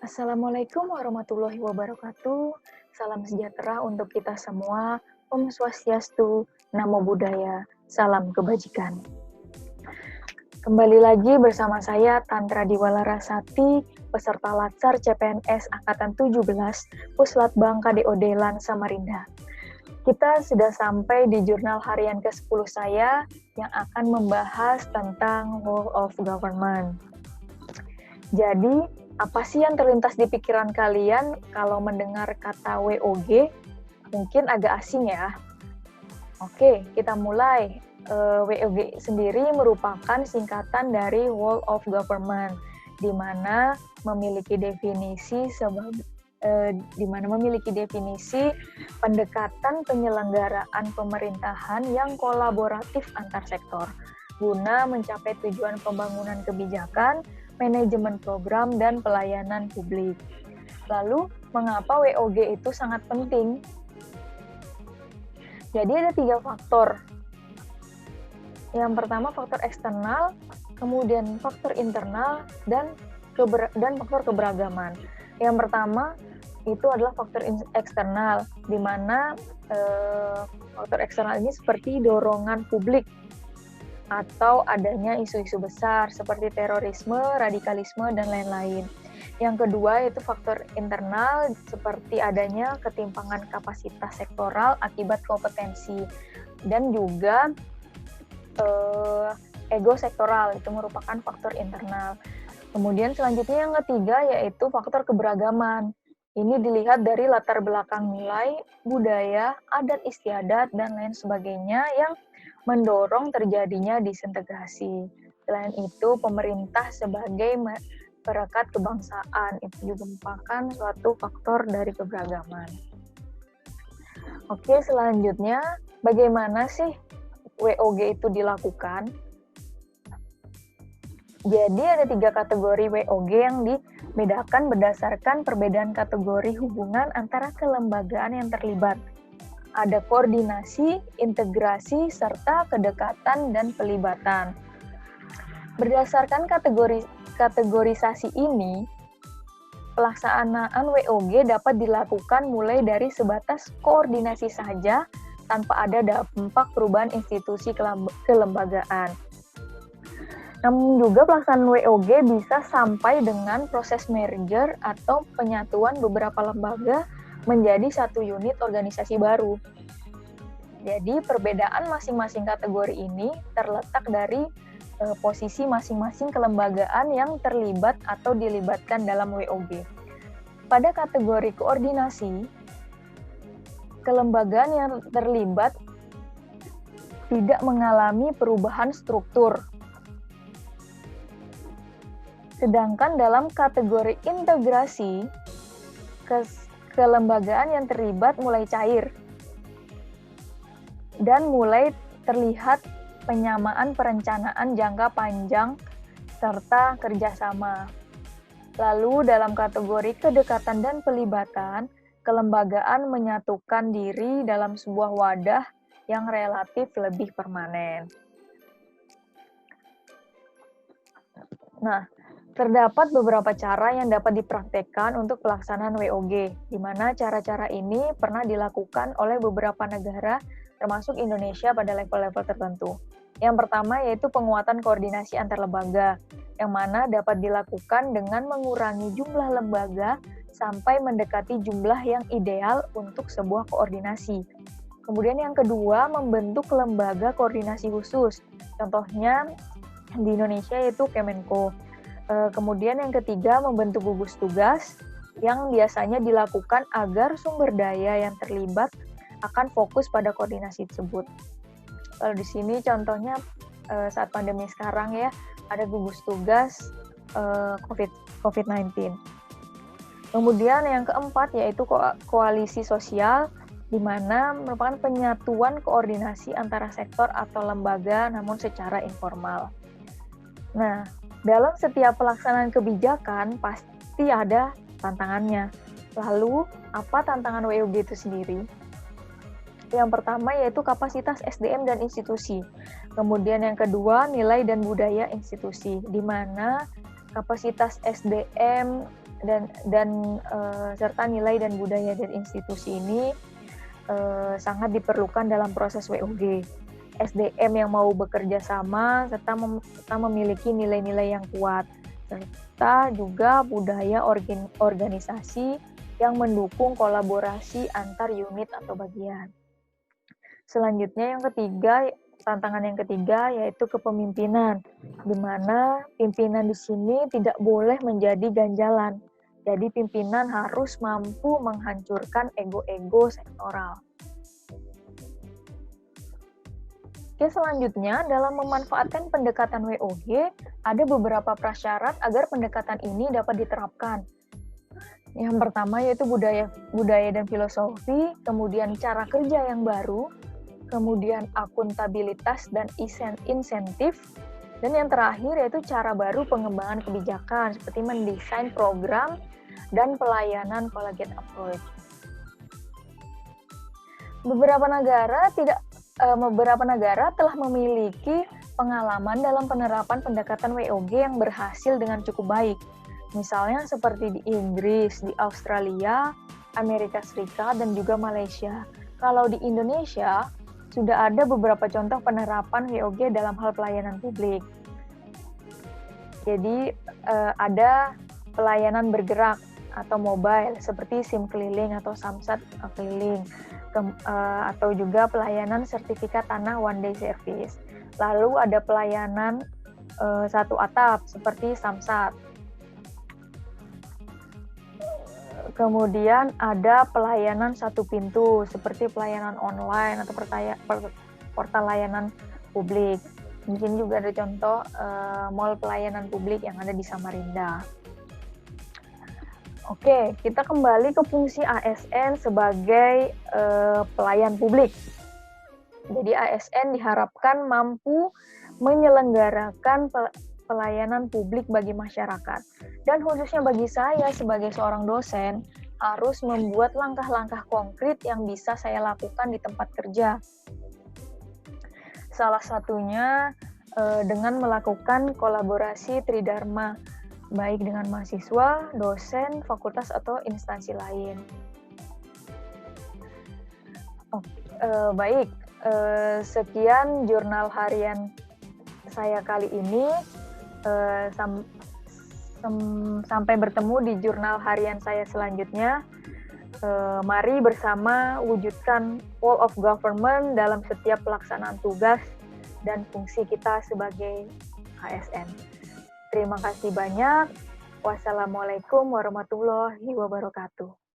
Assalamualaikum warahmatullahi wabarakatuh. Salam sejahtera untuk kita semua. Om Swastiastu, Namo Buddhaya, salam kebajikan. Kembali lagi bersama saya Tantra Diwalarasati, peserta Latsar CPNS Angkatan 17, Puslatbang KDOD LAN Samarinda. Kita sudah sampai di jurnal harian ke-10 saya yang akan membahas tentang Whole of Government. Jadi, apa sih yang terlintas di pikiran kalian kalau mendengar kata WOG? Mungkin agak asing ya. Oke, kita mulai. WOG sendiri merupakan singkatan dari Whole of Government, di mana memiliki definisi pendekatan penyelenggaraan pemerintahan yang kolaboratif antar sektor, guna mencapai tujuan pembangunan kebijakan, manajemen program, dan pelayanan publik. Lalu, mengapa WOG itu sangat penting? Jadi ada 3 faktor. Yang pertama faktor eksternal, kemudian faktor internal, dan faktor keberagaman. Yang pertama itu adalah faktor eksternal, di mana faktor eksternal ini seperti dorongan publik atau adanya isu-isu besar seperti terorisme, radikalisme, dan lain-lain. Yang kedua yaitu faktor internal seperti adanya ketimpangan kapasitas sektoral akibat kompetensi, dan juga ego sektoral, itu merupakan faktor internal. Kemudian selanjutnya yang ketiga yaitu faktor keberagaman. Ini dilihat dari latar belakang nilai, budaya, adat istiadat, dan lain sebagainya yang mendorong terjadinya disintegrasi. Selain itu, pemerintah sebagai perekat kebangsaan itu juga merupakan suatu faktor dari keberagaman. Oke, selanjutnya bagaimana sih WOG itu dilakukan? Jadi ada 3 kategori WOG yang dibedakan berdasarkan perbedaan kategori hubungan antara kelembagaan yang terlibat. Ada koordinasi, integrasi, serta kedekatan dan pelibatan. Berdasarkan kategorisasi ini, pelaksanaan WOG dapat dilakukan mulai dari sebatas koordinasi saja tanpa ada dampak perubahan institusi kelembagaan. Namun juga pelaksanaan WOG bisa sampai dengan proses merger atau penyatuan beberapa lembaga menjadi satu unit organisasi baru. Jadi perbedaan masing-masing kategori ini terletak dari posisi masing-masing kelembagaan yang terlibat atau dilibatkan dalam WOG. Pada kategori koordinasi, kelembagaan yang terlibat tidak mengalami perubahan struktur. Sedangkan dalam kategori integrasi, kelembagaan yang terlibat mulai cair dan mulai terlihat penyamaan perencanaan jangka panjang serta kerjasama. Lalu dalam kategori kedekatan dan pelibatan, kelembagaan menyatukan diri dalam sebuah wadah yang relatif lebih permanen. Nah, terdapat beberapa cara yang dapat dipraktekkan untuk pelaksanaan WOG, di mana cara-cara ini pernah dilakukan oleh beberapa negara, termasuk Indonesia pada level-level tertentu. Yang pertama yaitu penguatan koordinasi antar lembaga, yang mana dapat dilakukan dengan mengurangi jumlah lembaga sampai mendekati jumlah yang ideal untuk sebuah koordinasi. Kemudian yang kedua, membentuk lembaga koordinasi khusus. Contohnya di Indonesia yaitu Kemenko. Kemudian yang ketiga, membentuk gugus tugas yang biasanya dilakukan agar sumber daya yang terlibat akan fokus pada koordinasi tersebut. Kalau di sini contohnya saat pandemi sekarang ya, ada gugus tugas COVID-19. Kemudian yang keempat yaitu koalisi sosial, di mana merupakan penyatuan koordinasi antara sektor atau lembaga namun secara informal. Nah, dalam setiap pelaksanaan kebijakan pasti ada tantangannya. Lalu, apa tantangan WOG itu sendiri? Yang pertama yaitu kapasitas SDM dan institusi. Kemudian yang kedua, nilai dan budaya institusi, di mana kapasitas SDM serta nilai dan budaya dari institusi ini sangat diperlukan dalam proses WOG. SDM yang mau bekerja sama serta memiliki nilai-nilai yang kuat, serta juga budaya organisasi yang mendukung kolaborasi antar unit atau bagian. Selanjutnya tantangan yang ketiga yaitu kepemimpinan, di mana pimpinan di sini tidak boleh menjadi ganjalan. Jadi pimpinan harus mampu menghancurkan ego-ego sektoral. Oke, selanjutnya dalam memanfaatkan pendekatan WOG, ada beberapa prasyarat agar pendekatan ini dapat diterapkan. Yang pertama yaitu budaya dan filosofi, kemudian cara kerja yang baru, kemudian akuntabilitas dan insentif, dan yang terakhir yaitu cara baru pengembangan kebijakan seperti mendesain program dan pelayanan collaborative approach. Beberapa negara telah memiliki pengalaman dalam penerapan pendekatan WOG yang berhasil dengan cukup baik. Misalnya seperti di Inggris, di Australia, Amerika Serikat, dan juga Malaysia. Kalau di Indonesia, sudah ada beberapa contoh penerapan WOG dalam hal pelayanan publik. Jadi ada pelayanan bergerak atau mobile seperti SIM keliling atau Samsat keliling, atau juga pelayanan sertifikat tanah one day service. Lalu ada pelayanan satu atap seperti Samsat. Kemudian ada pelayanan satu pintu seperti pelayanan online atau portal layanan publik. Mungkin juga ada contoh mall pelayanan publik yang ada di Samarinda. Oke, kita kembali ke fungsi ASN sebagai pelayan publik. Jadi ASN diharapkan mampu menyelenggarakan pelayanan publik bagi masyarakat. Dan khususnya bagi saya sebagai seorang dosen, harus membuat langkah-langkah konkret yang bisa saya lakukan di tempat kerja. Salah satunya dengan melakukan kolaborasi tridharma, baik dengan mahasiswa, dosen, fakultas, atau instansi lain. Sekian jurnal harian saya kali ini. Sampai bertemu di jurnal harian saya selanjutnya. Mari bersama wujudkan whole of government dalam setiap pelaksanaan tugas dan fungsi kita sebagai ASN. Terima kasih banyak. Wassalamualaikum warahmatullahi wabarakatuh.